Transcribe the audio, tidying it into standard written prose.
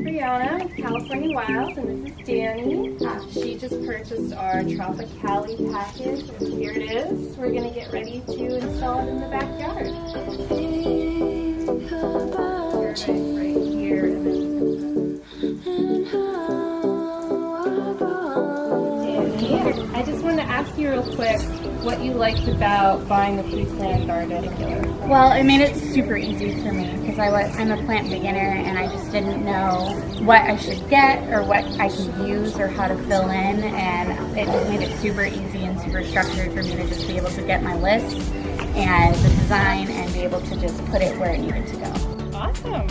Brianna with California Wilds, and this is Danny. She just purchased our Tropicali package, and here it is. We're going to get ready to install it in the backyard. Paradise right here. Danny, I just wanted to ask you real quick what you liked about buying the pre-planned garden. Well, it made it super easy for me because I'm a plant beginner and I just didn't know what I should get or what I could use or how to fill in, and it just made it super easy and super structured for me to just be able to get my list and the design and be able to just put it where it needed to go. Awesome.